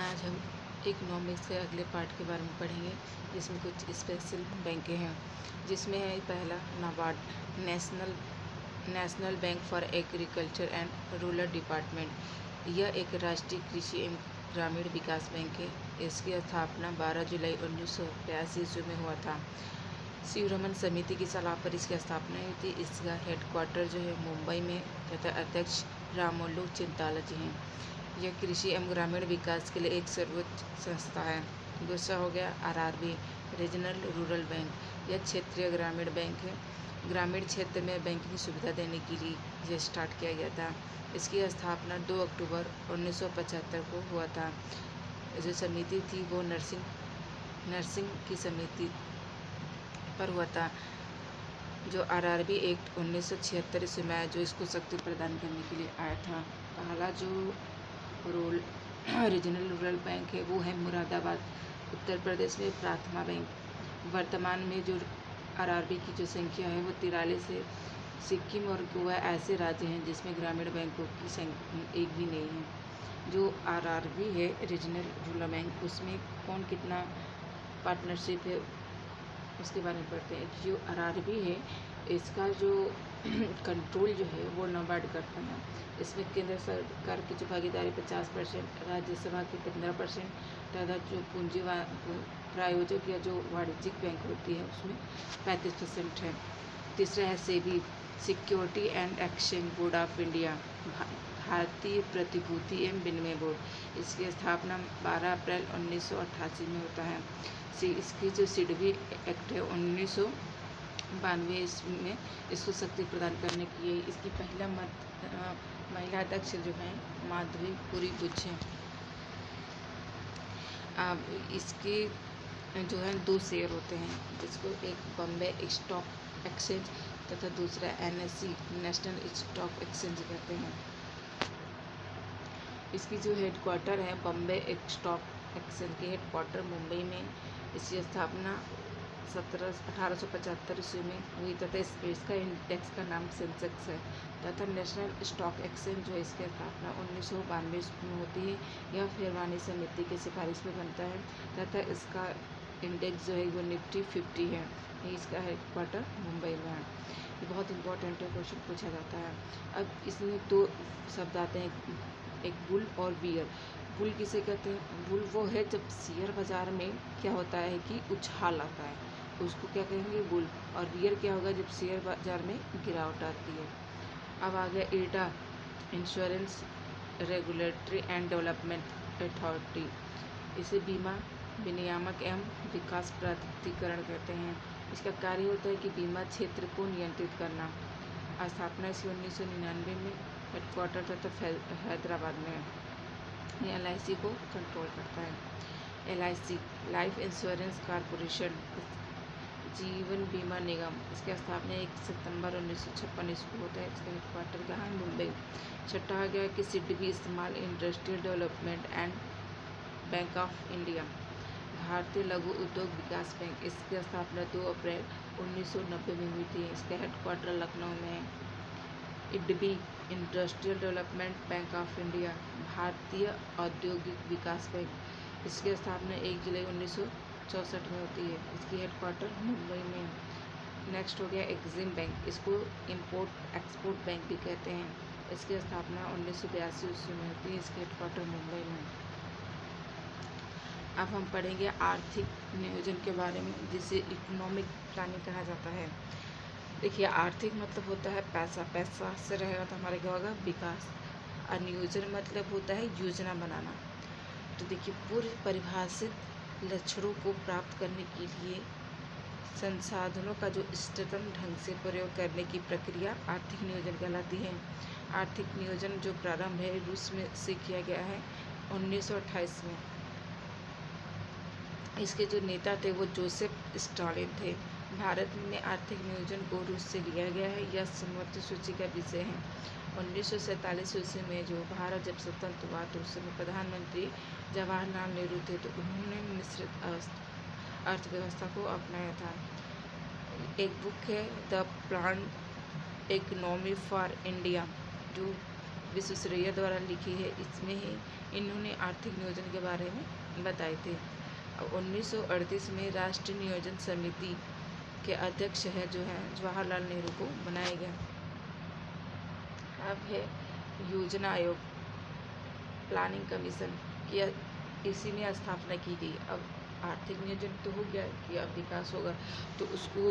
आज हम इकोनॉमिक्स के अगले पार्ट के बारे में पढ़ेंगे, जिसमें कुछ स्पेशल बैंकें हैं। जिसमें है पहला NABARD, national bank for agriculture and rural department. यह एक राष्ट्रीय कृषि एवं ग्रामीण विकास बैंक है। इसकी स्थापना 12 जुलाई 1982 ईस्वी में हुआ था। शिवरमन समिति की सलाह पर इसकी स्थापना हुई थी। इसका हेडक्वार्टर जो है मुंबई में तथा अध्यक्ष रामोल्लू चिंताला जी हैं। यह कृषि एवं ग्रामीण विकास के लिए एक सर्वोच्च संस्था है। दूसरा हो गया आरआरबी, रीजनल रूरल बैंक। यह क्षेत्रीय ग्रामीण बैंक है। ग्रामीण क्षेत्र में बैंकिंग सुविधा देने के लिए यह स्टार्ट किया गया था। इसकी स्थापना 2 अक्टूबर 1975 को हुआ था। जो समिति थी वो नर्सिंग की समिति पर हुआ था। जो आरआरबी एक्ट 1976 ईस्वी में आया, जो इसको शक्ति प्रदान करने के लिए आया था। पहला जो रीजनल रूरल बैंक है वो है मुरादाबाद, उत्तर प्रदेश में प्राथमा बैंक। वर्तमान में जो आरआरबी की जो संख्या है वो 43 है। सिक्किम और गोवा ऐसे राज्य हैं जिसमें ग्रामीण बैंकों की संख्या एक भी नहीं है। जो आरआरबी है रीजनल रूरल बैंक, उसमें कौन कितना पार्टनरशिप है उसके बारे में पढ़ते हैं। जो आरआरबी है इसका जो कंट्रोल जो है वो नाबार्ड करता है। इसमें केंद्र सरकार की जो भागीदारी 50%, राज्यसभा की 15% तथा जो पूंजी प्रायोजक या जो वाणिज्यिक बैंक होती है उसमें 35% है। तीसरा है SEBI, security and exchange board of India, भारतीय प्रतिभूति एवं विनिमय बोर्ड। इसकी स्थापना 12 अप्रैल 1988 में होता है। इसकी जो सिडबी एक्ट है 1992 में इसको शक्ति प्रदान करने की है। इसकी पहला महिला अध्यक्ष जो है माधवी पुरी बुच है। अब इसके जो है 2 शेयर होते हैं, जिसको एक बॉम्बे स्टॉक एक्सचेंज तथा दूसरा एनएसई, नेशनल स्टॉक एक्सचेंज कहते हैं। इसकी जो हेडक्वार्टर है बॉम्बे स्टॉक एक्सचेंज के हेडक्वार्टर मुंबई में। इसकी स्थापना 1875 ईस्वी में हुई तथा इसका इंडेक्स का नाम सेंसेक्स है। तथा नेशनल स्टॉक एक्सचेंज जो है इसकी स्थापना 1992 ईस्वी में होती है। यह फिरवानी समिति की सिफारिश में बनता है तथा इसका इंडेक्स जो है वो निफ्टी 50 है। ये इसका हेडक्वार्टर मुंबई में है। ये बहुत इंपॉर्टेंट है, क्वेश्चन पूछा जाता है। अब इसमें 2 शब्द आते हैं, एक बुल और बियर। बुल किसे कहते हैं? बुल वो है जब शेयर बाजार में क्या होता है कि उछाल आता है, उसको क्या कहेंगे? बुल। और बियर क्या होगा? जब शेयर बाजार में गिरावट आती है। अब आ गया IRDA, insurance regulatory and development authority. इसे बीमा विनियामक एवं विकास प्राधिकरण कहते हैं। इसका कार्य होता है कि बीमा क्षेत्र को नियंत्रित करना। स्थापना इसकी 1999 में, हेडक्वार्टर तथा हैदराबाद में है। ये एलआईसी को कंट्रोल करता है। एलआईसी, लाइफ इंश्योरेंस कॉरपोरेशन, जीवन बीमा निगम। इसकी स्थापना 1 सितंबर 1956 ईस्वी को होता है। इसका हेडक्वार्टर कहाँ है? मुंबई। छठा आ गया कि SIDBI, small industrial development and bank of India, भारतीय लघु उद्योग विकास बैंक। इसकी स्थापना 2 अप्रैल 1990 में हुई थी। इसका हेडक्वार्टर लखनऊ में है। IDBI, industrial development bank of India, भारतीय औद्योगिक विकास बैंक। इसकी स्थापना 1 जुलाई 1964 में होती है। इसकी हेडक्वार्टर मुंबई में है। नेक्स्ट हो गया एक्सिम बैंक, इसको इंपोर्ट एक्सपोर्ट बैंक भी कहते हैं। इसकी स्थापना 1982 ईस्वी में होती है। इसके हेडक्वार्टर मुंबई में। अब हम पढ़ेंगे आर्थिक नियोजन के बारे में, जिसे इकोनॉमिक प्लानिंग कहा जाता है। देखिए, आर्थिक मतलब होता है पैसा, पैसा से रहेगा तो हमारे क्या होगा? विकास। और नियोजन मतलब होता है योजना बनाना। तो देखिए, पूर्व परिभाषित लक्ष्यों को प्राप्त करने के लिए संसाधनों का जो इष्टतम ढंग से प्रयोग करने की प्रक्रिया आर्थिक नियोजन कहलाती है। आर्थिक नियोजन जो प्रारंभ है रूस में से किया गया है 1928 में। इसके जो नेता थे वो जोसेफ स्टालिन थे। भारत में आर्थिक नियोजन को रूस से लिया गया है। यह समवर्ती सूची का विषय है। 1947 ईस्वी में जो भारत जब स्वतंत्र हुआ तो उस समय प्रधानमंत्री जवाहरलाल नेहरू थे, तो उन्होंने मिश्रित अर्थव्यवस्था को अपनाया था। एक बुक है the plan economy for India, जो विश्वेश्वरैया द्वारा लिखी है। इसमें ही इन्होंने आर्थिक नियोजन के बारे में बताए थे। अब 1938 में राष्ट्रीय नियोजन समिति के अध्यक्ष जो है जवाहरलाल नेहरू को बनाया गया। अब है योजना आयोग, प्लानिंग कमीशन की इसी में स्थापना की गई। अब आर्थिक नियोजन तो हो गया कि अब विकास होगा, तो उसको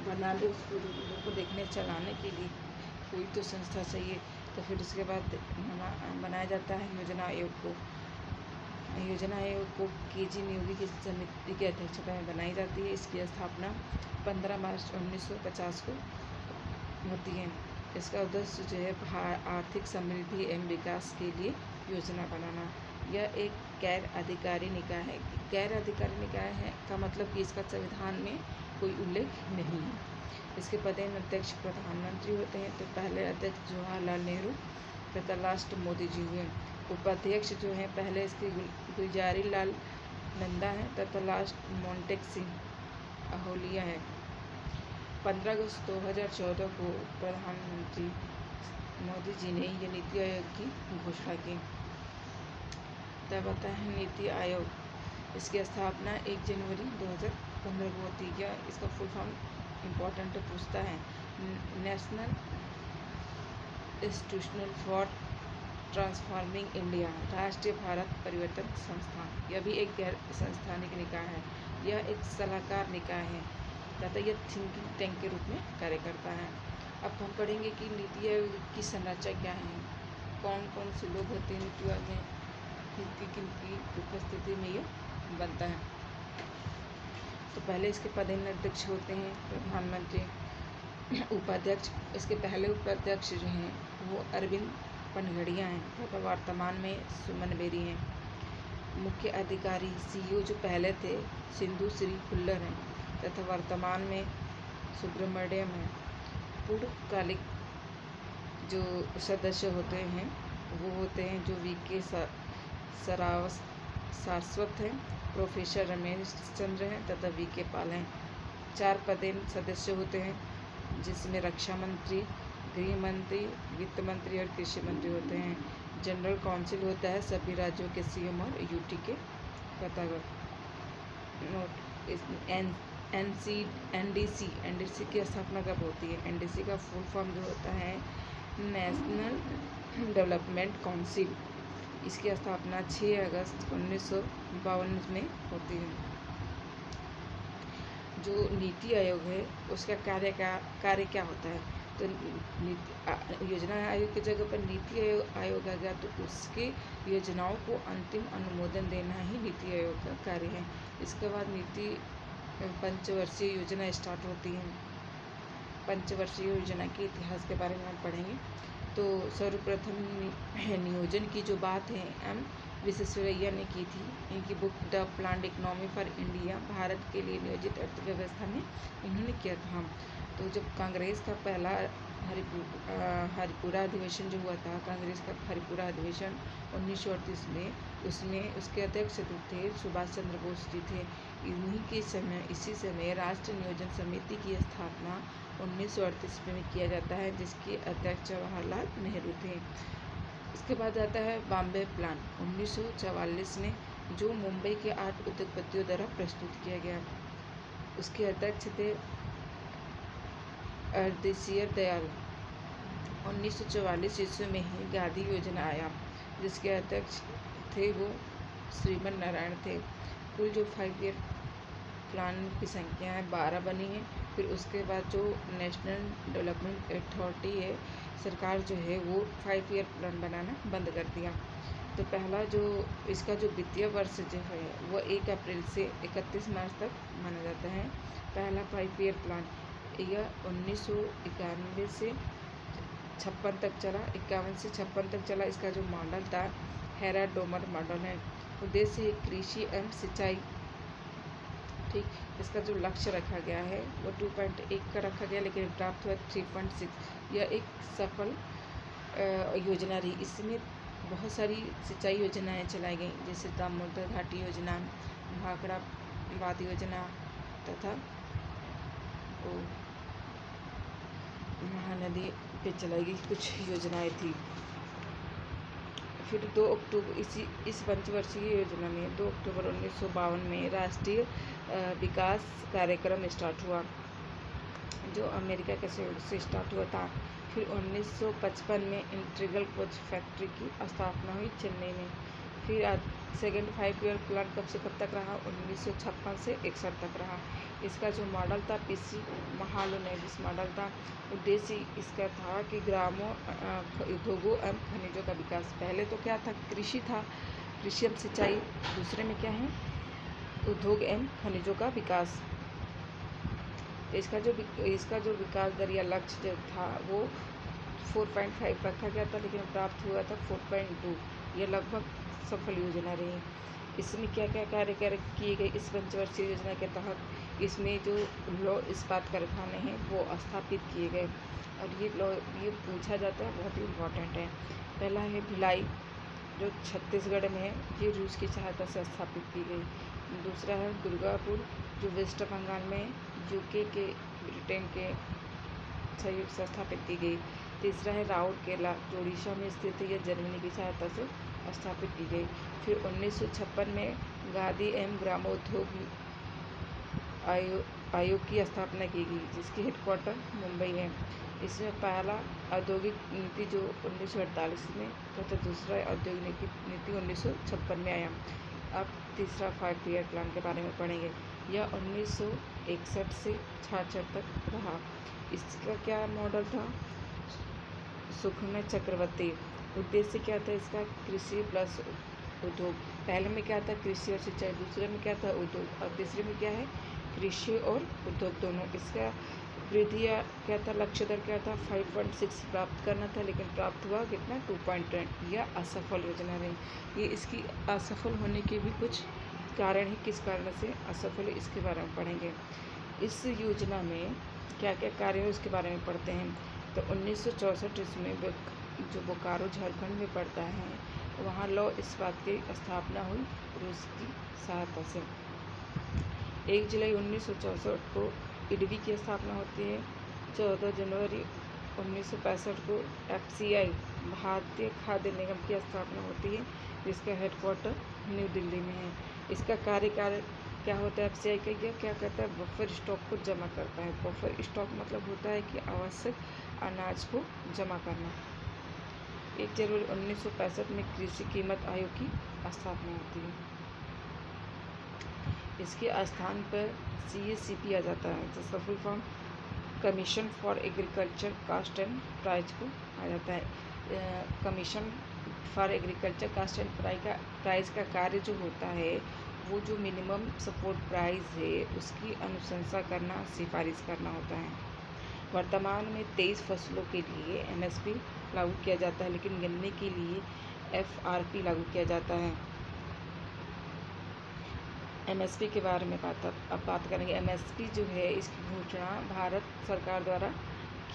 बनाने, उसको देखने चलाने के लिए कोई तो संस्था चाहिए। तो फिर उसके बाद बनाया जाता है योजना आयोग को। योजना आयोग को KG न्योगी की समिति की अध्यक्षता में बनाई जाती है। इसकी स्थापना 15 मार्च 1950 को होती है। इसका उद्देश्य जो है आर्थिक समृद्धि एवं विकास के लिए योजना बनाना। यह एक गैर अधिकारी निकाय है। गैर अधिकारी निकाय है का मतलब कि इसका संविधान में कोई उल्लेख नहीं है। इसके पदेन अध्यक्ष प्रधानमंत्री होते हैं। तो पहले अध्यक्ष जवाहरलाल नेहरू तथा लास्ट मोदी जी हुए। उपाध्यक्ष जो हैं पहले इसके गुलजारी लाल नंदा है तथा लास्ट मोंटेक सिंह अहोलिया है। 15 अगस्त 2014 को प्रधानमंत्री मोदी जी ने ये नीति आयोग की घोषणा की। तब आता है नीति आयोग। इसकी स्थापना 1 जनवरी 2015 को होती है। इसका फुल फॉर्म इम्पोर्टेंट पूछता है। National institutional for transforming India, राष्ट्रीय भारत परिवर्तन संस्थान। यह भी एक गैर संस्थानिक निकाय है। यह एक सलाहकार निकाय है तथा यह थिंकिंग टैंक के रूप में कार्य करता है। अब हम पढ़ेंगे कि नीति आयोग की संरचना क्या है, कौन कौन से लोग होते हैं नीति आयोग में, किनकी उपस्थिति में यह बनता है। तो पहले इसके पदेन अध्यक्ष होते हैं प्रधानमंत्री। उपाध्यक्ष, इसके पहले उपाध्यक्ष जो हैं वो अरविंद पनघड़िया हैं तथा वर्तमान में सुमन बेरी हैं। मुख्य अधिकारी CEO जो पहले थे सिंधु श्री खुल्लर हैं तथा वर्तमान में सुब्रमण्यम हैं। पूर्वकालिक जो सदस्य होते हैं वो होते हैं जो VK सारस्वत हैं, प्रोफेसर रमेश चंद्र हैं तथा VK पाल हैं। 4 पदेन सदस्य होते हैं जिसमें रक्षा मंत्री, गृह मंत्री, वित्त मंत्री और कृषि मंत्री होते हैं। जनरल काउंसिल होता है सभी राज्यों के CM और UT के पतागत। NDC की स्थापना कब होती है? NDC का फुल फॉर्म जो होता है नेशनल डेवलपमेंट काउंसिल। इसकी स्थापना 6 अगस्त 1952 में होती है। जो नीति आयोग है उसका कार्य क्या होता है? तो योजना आयोग की जगह पर नीति आयोग आ गया, तो उसके योजनाओं को अंतिम अनुमोदन देना ही नीति आयोग का कार्य है। इसके बाद नीति पंचवर्षीय योजना स्टार्ट होती है। पंचवर्षीय योजना के इतिहास के बारे में हम पढ़ेंगे। तो सर्वप्रथम नियोजन की जो बात है M विश्वेश्वरैया ने की थी। इनकी book the planned economy for India, Bharat के लिए नियोजित अर्थव्यवस्था में इन्होंने किया था। तो जब कांग्रेस का पहला हरिपुरा अधिवेशन जो हुआ था, कांग्रेस का हरिपुरा अधिवेशन 1938 में, उसमें उसके अध्यक्ष थे सुभाष चंद्र बोस जी थे। इसी समय राष्ट्रीय नियोजन समिति की स्थापना 1938 में किया जाता है, जिसके अध्यक्ष जवाहरलाल नेहरू थे। इसके बाद आता है बॉम्बे प्लान 1944 में, जो मुंबई के 8 उद्योगपतियों द्वारा प्रस्तुत किया गया। उसके अध्यक्ष थे अर्देशियर दयाल। 1944 ईस्वी में ही गांधी योजना आया, जिसके अध्यक्ष थे वो श्रीमन नारायण थे। कुल जो 5 ईयर प्लान की संख्या है 12 बनी है। फिर उसके बाद जो नेशनल डेवलपमेंट अथॉरिटी है, सरकार जो है वो 5 ईयर प्लान बनाना बंद कर दिया। तो पहला जो इसका जो वित्तीय वर्ष जो है वो 1 अप्रैल से 31 मार्च तक माना जाता है। पहला 5 ईयर प्लान यह 1991 से 56 तक चला, 51 से 56 तक चला। इसका जो मॉडल था हेरा डोमर मॉडल है। उद्देश्य है कृषि एवं सिंचाई। ठीक, इसका जो लक्ष्य रखा गया है वो 2.1 का रखा गया, लेकिन प्राप्त हुआ 3.6। यह एक सफल योजना रही। इसमें बहुत सारी सिंचाई योजनाएं चलाई गई, जैसे दामोदर घाटी योजना, भाखड़ा बांध योजना तथा महानदी पे चलाई गई कुछ योजनाएं थी। फिर 2 अक्टूबर इस पंचवर्षीय योजना में 2 अक्टूबर 1952 में राष्ट्रीय विकास कार्यक्रम स्टार्ट हुआ, जो अमेरिका के सहयोग से स्टार्ट हुआ था। फिर 1955 में इंटीग्रल कोच फैक्ट्री की स्थापना हुई चेन्नई में। फिर सेकेंड 5 ईयर प्लान कब से कब तक रहा? 1956 से 61 तक रहा। इसका जो मॉडल था पीसी महालनोबिस मॉडल था। उद्देश्य इसका था कि ग्रामों, उद्योगों एवं खनिजों का विकास। पहले तो क्या था? कृषि था, कृषि एवं सिंचाई। दूसरे में क्या है? उद्योग एवं खनिजों का विकास। इसका जो विकास दर या लक्ष्य जो था वो 4.5 रखा गया था, लेकिन प्राप्त हुआ था 4.2। यह लगभग सफल योजना रही। इसमें क्या क्या कार्य किए गए इस पंचवर्षीय योजना के तहत? इसमें जो लौह इस्पात कारखाने हैं वो स्थापित किए गए, और ये पूछा जाता है, बहुत ही इम्पोर्टेंट है। पहला है भिलाई, जो छत्तीसगढ़ में है, ये रूस की सहायता से स्थापित की गई। दूसरा है दुर्गापुर, जो वेस्ट बंगाल में यूके के, ब्रिटेन के सहयोग से स्थापित की गई। तीसरा है राउरकेला, जो उड़ीसा में स्थित है, यह जर्मनी की सहायता से स्थापित की गई। फिर 1956 में खादी एवं ग्रामोद्योग आयोग की स्थापना की गई, जिसकी हेडक्वार्टर मुंबई है। इसमें पहला औद्योगिक नीति जो 1948 में तथा दूसरा औद्योगिक नीति 1956 में आया। अब तीसरा 5 ईयर प्लान के बारे में पढ़ेंगे। यह 1961 से 66 तक रहा। इसका क्या मॉडल था? सुकन्या चक्रवर्ती। उद्देश्य क्या था इसका? कृषि प्लस उद्योग। पहले में क्या था? कृषि और सिंचाई। दूसरे में क्या था? उद्योग। और तीसरे में क्या है? कृषि और उद्योग दोनों। इसका वृद्धि क्या था? लक्ष्य दर क्या था? 5.6 प्राप्त करना था, लेकिन प्राप्त हुआ कितना? 2.10। यह असफल योजना रही। ये इसकी असफल होने के भी कुछ कारण है, किस कारण से असफल है इसके बारे में पढ़ेंगे। इस योजना में क्या क्या कार्य है उसके बारे में पढ़ते हैं। तो 1964 इसमें जो बोकारो झारखंड में पड़ता है, वहाँ लौह इस्पात की स्थापना हुई रूस की सहायता से। 1 जुलाई 1964 को इडवी की स्थापना होती है। 14 जनवरी 1965 को FCI भारतीय खाद्य निगम की स्थापना होती है, जिसका हेडक्वार्टर न्यू दिल्ली में है। इसका कार्यकाल क्या होता है? FCI का यह क्या करता है? बफर स्टॉक को जमा करता है। बफर स्टॉक मतलब होता है कि आवश्यक अनाज को जमा करना। 1 जनवरी 1965 में कृषि कीमत आयोग की स्थापना होती है। इसके स्थान पर CACP आ जाता है, जिसका full form commission for agriculture cost and price को आ जाता है। Commission for agriculture cost and price का कार्य जो होता है, वो जो मिनिमम सपोर्ट प्राइस है उसकी अनुशंसा करना, सिफारिश करना होता है। वर्तमान में 23 फसलों के लिए MSP लागू किया जाता है, लेकिन गन्ने के लिए FRP लागू किया जाता है। MSP के बारे में अब बात करेंगे। MSP जो है, इसकी घोषणा भारत सरकार द्वारा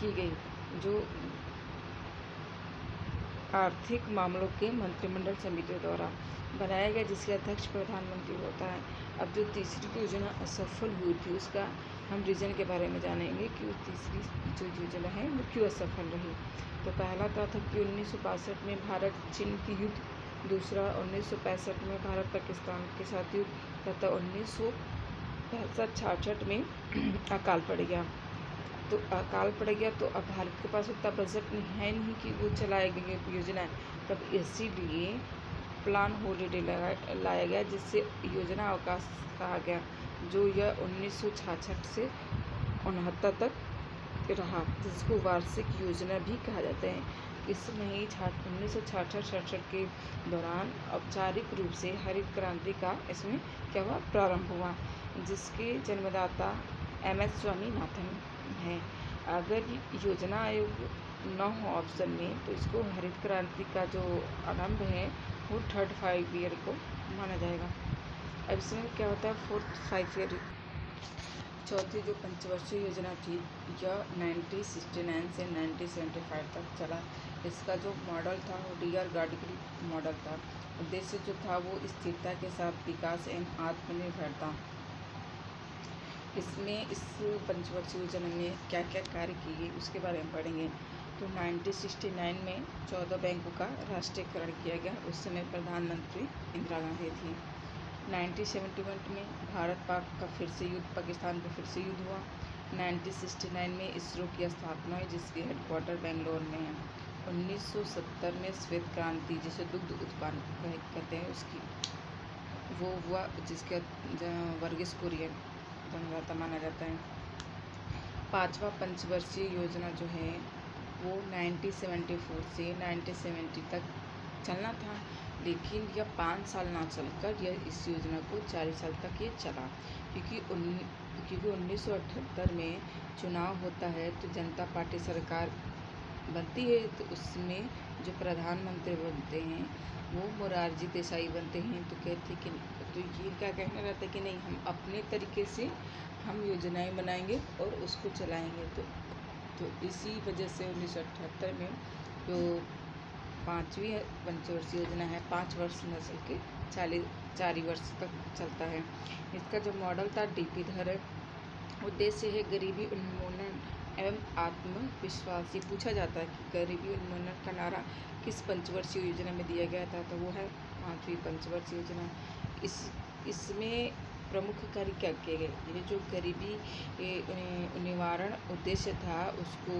की गई, जो आर्थिक मामलों के मंत्रिमंडल समिति द्वारा बनाया गया, जिसके अध्यक्ष प्रधानमंत्री होता है। अब जो तीसरी योजना असफल हुई थी, उसका हम रीजन के बारे में जानेंगे कि तीसरी जो योजना है वो क्यों असफल रही। तो पहला था कि 1962 में भारत चीन की युद्ध, दूसरा 1965 में भारत पाकिस्तान के साथ युद्ध, तथा 1965-66 में अकाल पड़ गया। तो अकाल पड़ गया तो अब भारत के पास उतना बजट है नहीं कि वो चलाएंगे योजना। तब इसीलिए प्लान हॉलीडे लाया गया, जिससे योजना अवकाश कहा गया, जो यह 1966 से 69 तक रहा, जिसको वार्षिक योजना भी कहा जाता है। इसमें ही 1966-67 के दौरान औपचारिक रूप से हरित क्रांति का इसमें क्या हुआ? प्रारंभ हुआ, जिसके जन्मदाता MS स्वामीनाथन है। अगर योजना आयोग न हो ऑप्शन में, तो इसको हरित क्रांति का जो आरंभ है वो 3rd 5 ईयर को माना जाएगा। अब इसमें क्या होता है? 4th 5 ईयर, चौथी जो पंचवर्षीय योजना थी, यह 1969 से 1975 तक चला। इसका जो मॉडल था वो DR गाडगिल मॉडल था। उद्देश्य जो था वो स्थिरता के साथ विकास एवं आत्मनिर्भरता। इसमें इस पंचवर्षीय योजना में क्या क्या कार्य किए उसके बारे में पढ़ेंगे। तो 1969 में 14 बैंकों का राष्ट्रीयकरण किया गया। उस समय प्रधानमंत्री इंदिरा गांधी थी। 1971 में भारत पाक का फिर से युद्ध, पाकिस्तान पर फिर से युद्ध हुआ। 1969 में इसरो की स्थापना हुई, जिसकी हेडक्वार्टर बेंगलोर में है। 1970 में श्वेत क्रांति, जिसे दुग्ध उत्पादन कहते हैं, उसकी वो हुआ, जिसके वर्गीस कुरियन जन्मदाता माना जाता है। 5वां पंचवर्षीय योजना जो है वो 1974 से 1970 तक चलना था, लेकिन यह 5 साल ना चलकर यह इस योजना को 40 साल तक ये चला, क्योंकि 1978 में चुनाव होता है तो जनता पार्टी सरकार बनती है, तो उसमें जो प्रधानमंत्री बनते हैं वो मोरारजी देसाई बनते हैं। तो कहते कि तो ये क्या कहना रहता है कि नहीं, हम अपने तरीके से हम योजनाएं बनाएंगे और उसको चलाएंगे। तो इसी वजह से 1978 में जो 5वीं पंचवर्षीय योजना है, 5 वर्ष न चल के 4 वर्ष तक चलता है। इसका जो मॉडल था डीपी धर है। उद्देश्य है गरीबी उन्मूलन एवं आत्मविश्वास। ये पूछा जाता है कि गरीबी उन्मूलन का नारा किस पंचवर्षीय योजना में दिया गया था, तो वो है 5वीं पंचवर्षीय योजना। इसमें प्रमुख कार्य क्या किए गए, ये जो गरीबी निवारण उद्देश्य था उसको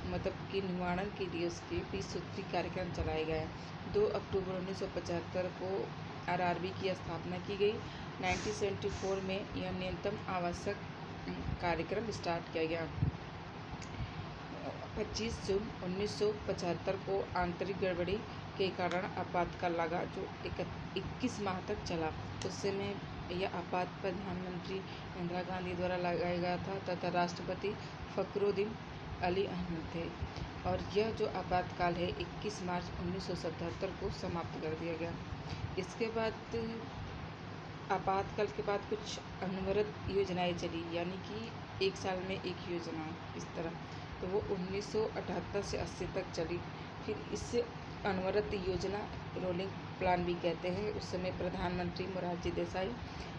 मतलब कि निवारण के लिए उसके 20 सूत्री कार्यक्रम चलाए गए। 2 अक्टूबर 1975 को आरआरबी की स्थापना की गई। 1974 में यह न्यूनतम आवश्यक कार्यक्रम स्टार्ट किया गया। 25 जून 1975 को आंतरिक गड़बड़ी के कारण आपातकाल लगा, जो 21 माह तक चला। उस समय यह आपात प्रधानमंत्री इंदिरा गांधी द्वारा लगाया गया था तथा राष्ट्रपति फखरुद्दीन अली अहमद थे। और यह जो आपातकाल है 21 मार्च 1977 को समाप्त कर दिया गया। इसके बाद आपातकाल के बाद कुछ अनवरत योजनाएं चली, यानी कि 1 साल में एक योजना इस तरह, तो वो 1978 से 80 तक चली। फिर इस अनवरत योजना रोलिंग प्लान भी कहते हैं। उस समय प्रधानमंत्री मोरारजी देसाई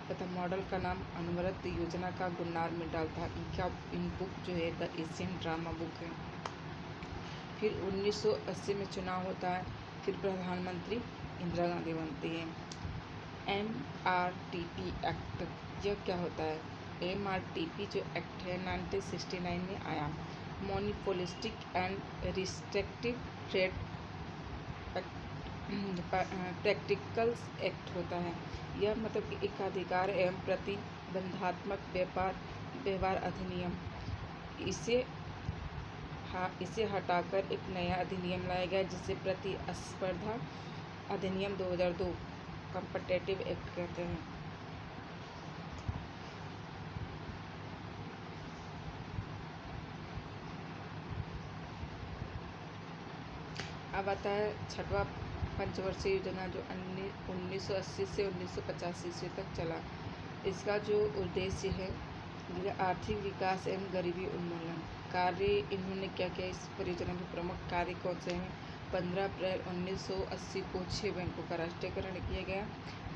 तथा मॉडल का नाम अनवरत योजना का गुन्नार मिडाल था। इन बुक जो है द एशियन ड्रामा बुक है। फिर 1980 में चुनाव होता है, फिर प्रधानमंत्री इंदिरा गांधी बनती है। MRTP एक्ट, यह क्या होता है? MRTP जो एक्ट है 1969 में आया। Monopolistic and restrictive trade practicals act होता है। यह मतलब कि एकाधिकार एवं प्रतिबंधात्मक व्यवहार अधिनियम। इसे हटाकर एक नया अधिनियम लाया गया, जिसे प्रतिस्पर्धा अधिनियम 2002 कॉम्पिटिटिव एक्ट कहते हैं। अब आता है 6वां पंचवर्षीय योजना, जो 1980 से 1985 ईस्वी तक चला। इसका जो उद्देश्य है यह आर्थिक विकास एवं गरीबी उन्मूलन। कार्य इन्होंने क्या किया, इस परियोजना के प्रमुख कार्य कौन से हैं? 15 अप्रैल 1980 को 6 बैंकों का राष्ट्रीयकरण किया गया।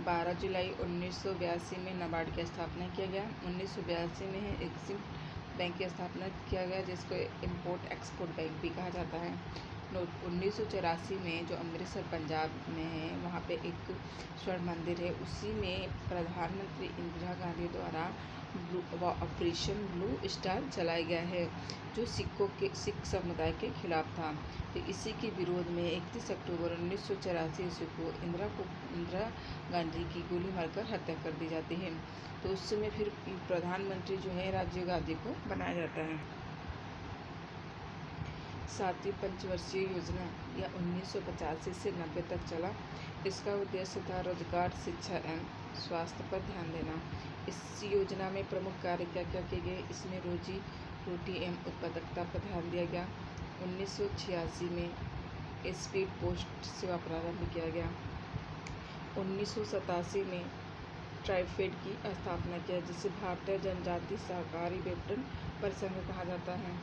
12 जुलाई 1982 में नाबार्ड की स्थापना किया गया। 1982 में एक्सिम बैंक की स्थापना किया गया, जिसको इम्पोर्ट एक्सपोर्ट बैंक भी कहा जाता है। 1984 में जो अमृतसर पंजाब में है, वहाँ पे एक स्वर्ण मंदिर है, उसी में प्रधानमंत्री इंदिरा गांधी द्वारा ऑपरेशन ब्लू स्टार चलाया गया है, जो सिख समुदाय के खिलाफ था। तो इसी के विरोध में 31 अक्टूबर 1984 ईस्वी को इंदिरा गांधी की गोली मारकर हत्या कर दी जाती है। तो उस समय फिर प्रधानमंत्री जो है राजीव गांधी को बनाया जाता है। 7वीं पंचवर्षीय योजना यह 1985 से 90 तक चला। इसका उद्देश्य था रोजगार, शिक्षा एवं स्वास्थ्य पर ध्यान देना। इस योजना में प्रमुख कार्य क्या क्या किए गए, इसमें रोजी रोटी एवं उत्पादकता पर ध्यान दिया गया। 1986 में स्पीड पोस्ट सेवा प्रारंभ किया गया। 1987 में ट्राइफेड की स्थापना किया, जिसे भारतीय जनजाति सहकारी विपणन परिसंघ कहा जाता है।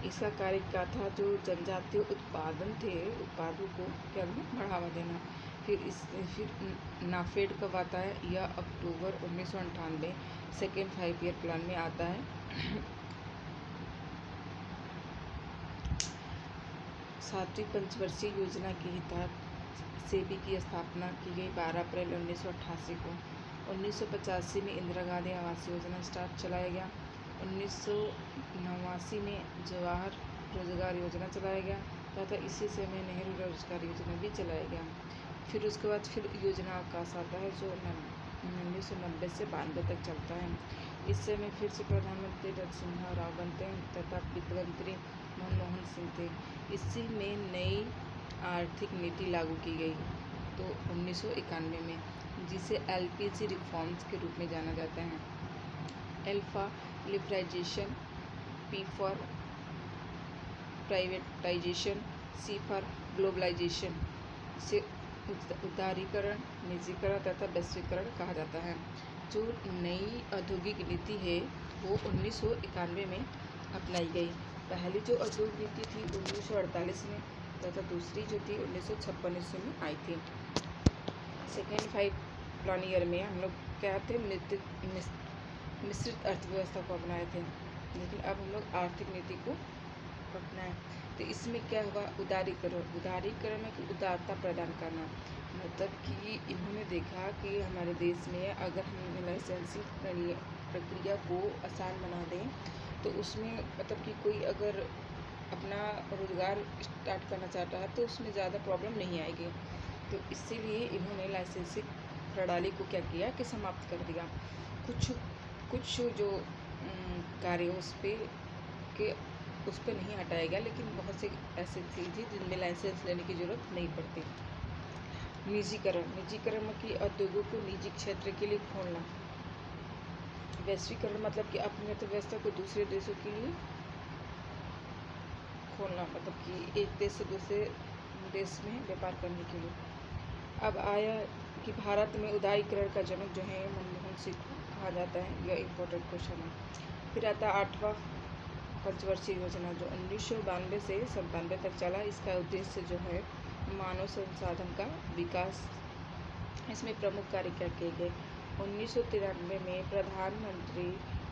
इसका कार्य क्या था, जो जनजातीय उत्पादों को क्या बढ़ावा देना। फिर नाफेड कब आता है, यह अक्टूबर 1998 सेकेंड 5 ईयर प्लान में आता है। सातवीं पंचवर्षीय योजना के तहत सेबी की स्थापना की गई 12 अप्रैल 1988 को। 1985 में इंदिरा गांधी आवास योजना स्टार्ट चलाया गया। 1989 में जवाहर रोजगार योजना चलाया गया तथा इसी समय नेहरू रोजगार योजना भी चलाया गया। फिर उसके बाद फिर योजना अवकाश आता है जो 1990 से 92 तक चलता है। इस समय फिर से प्रधानमंत्री नरसिम्हा राव बनते हैं तथा वित्त मंत्री मनमोहन सिंह थे। इसी में नई आर्थिक नीति लागू की गई तो 1991 में, जिसे एलपीजी रिफॉर्म्स के रूप में जाना जाता है। L for liberalisation, P for privatisation, C for globalisation. इसे उदारीकरण, निजीकरण तथा वैश्वीकरण कहा जाता है। जो नई औद्योगिक नीति है वो 1991 में अपनाई गई। पहली जो औद्योगिक नीति थी 1948 में तथा दूसरी जो थी 1956 में आई थी। सेकेंड 5 प्लान ईयर में हम लोग क्या थे, मिश्रित अर्थव्यवस्था को अपनाए थे, लेकिन अब हम लोग आर्थिक नीति को अपनाएं। तो इसमें क्या हुआ, उदारीकरण में कि उदारता प्रदान करना, मतलब कि इन्होंने देखा कि हमारे देश में अगर हम लाइसेंसिंग प्रक्रिया को आसान बना दें तो उसमें मतलब कि कोई अगर अपना रोजगार स्टार्ट करना चाहता है तो उसमें ज़्यादा प्रॉब्लम नहीं आएगी। तो इसीलिए इन्होंने लाइसेंसिंग प्रणाली को क्या किया कि समाप्त कर दिया। कुछ जो कार्य उस पर नहीं हटाया गया, लेकिन बहुत से ऐसे चीज़ थी जिनमें लाइसेंस लेने की ज़रूरत नहीं पड़ती। निजीकरण में कि उद्योगों को निजी क्षेत्र के लिए खोलना। वैश्वीकरण मतलब कि अपनी अर्थव्यवस्था को दूसरे देशों के लिए खोलना, मतलब कि एक देश से दूसरे देश में व्यापार करने के लिए। अब आया कि भारत में उदारीकरण का जनक जो है मनमोहन सिंह कहा जाता है, यह इम्पोर्टेंट क्वेश्चन है। फिर आता है 8वां पंचवर्षीय योजना जो 1992 से 97 तक चला। इसका उद्देश्य जो है मानव संसाधन का विकास। इसमें प्रमुख कार्य क्या किए गए। 1993 में प्रधानमंत्री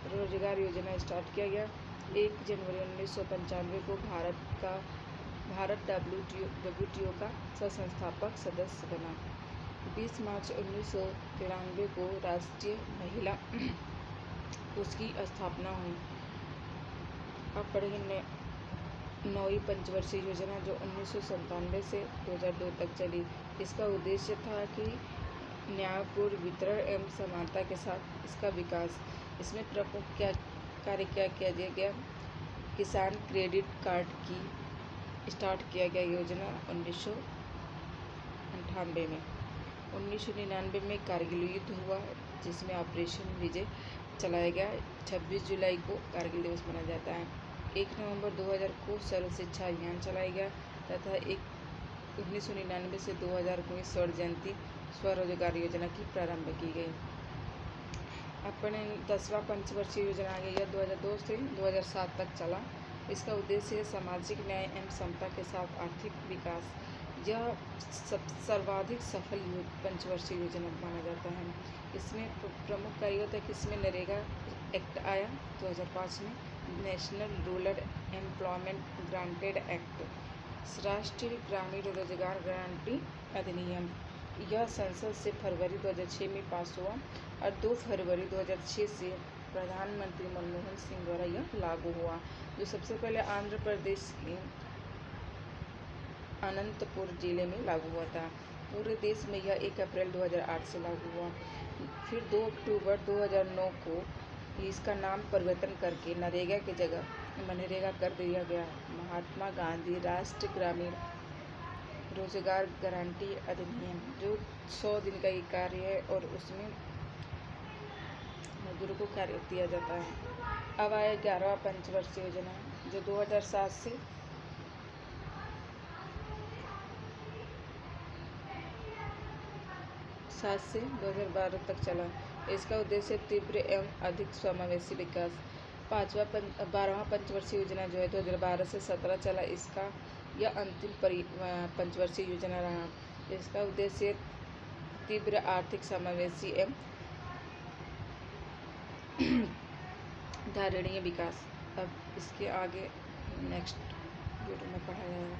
रोजगार योजना स्टार्ट किया गया। 1 जनवरी 1995 को भारत WTO का सह-संस्थापक सदस्य बना। 20 मार्च 1993 को राष्ट्रीय महिला कोष की स्थापना हुई। अब पढ़ेंगे 9वीं पंचवर्षीय योजना जो 1997 से 2002 तक चली। इसका उद्देश्य था कि न्यायपूर्ण वितरण एवं समानता के साथ इसका विकास। इसमें प्रमुख कार्य क्या किया गया। किसान क्रेडिट कार्ड की स्टार्ट किया गया योजना 1998 में। 1999 में कारगिल युद्ध हुआ जिसमें ऑपरेशन विजय चलाया गया। 26 जुलाई को कारगिल दिवस मनाया जाता है। 1 नवंबर 2000 को सर्व शिक्षा अभियान चलाया गया तथा 1999 से 2000 को स्वर्ण जयंती स्वरोजगार योजना की प्रारंभ की गई। अपने 10वां पंचवर्षीय योजना आ गई। यह 2002 से 2007 तक चला। इसका उद्देश्य है सामाजिक न्याय एवं समता के साथ आर्थिक विकास। यह सर्वाधिक सफल पंचवर्षीय योजना माना जाता है। इसमें प्रमुख कार्य होता है कि इसमें नरेगा एक्ट आया 2005 में, national rural employment guarantee act, राष्ट्रीय ग्रामीण रोजगार गारंटी अधिनियम। यह संसद से फरवरी 2006 में पास हुआ और 2 फरवरी 2006 से प्रधानमंत्री मनमोहन सिंह द्वारा यह लागू हुआ, जो सबसे पहले आंध्र प्रदेश के अनंतपुर जिले में लागू हुआ था। पूरे देश में यह 1 अप्रैल 2008 से लागू हुआ। फिर 2 अक्टूबर 2009 को इसका नाम परिवर्तन करके नरेगा की जगह मनरेगा कर दिया गया। महात्मा गांधी राष्ट्रीय ग्रामीण रोजगार गारंटी अधिनियम जो 100 दिन का ये कार्य है और उसमें मजदूरों को कार्य दिया जाता है। अब आया 11वां पंचवर्षीय योजना जो 2007 से 2012 तक चला। इसका उद्देश्य तीव्र एवं अधिक समावेशी विकास। 12वां पंचवर्षीय योजना जो है 2012 से 17 चला। यह अंतिम पंचवर्षीय योजना रहा। इसका उद्देश्य तीव्र आर्थिक समावेशी एवं धारणीय विकास। अब इसके आगे नेक्स्ट वीडियो में पढ़ा जाएगा।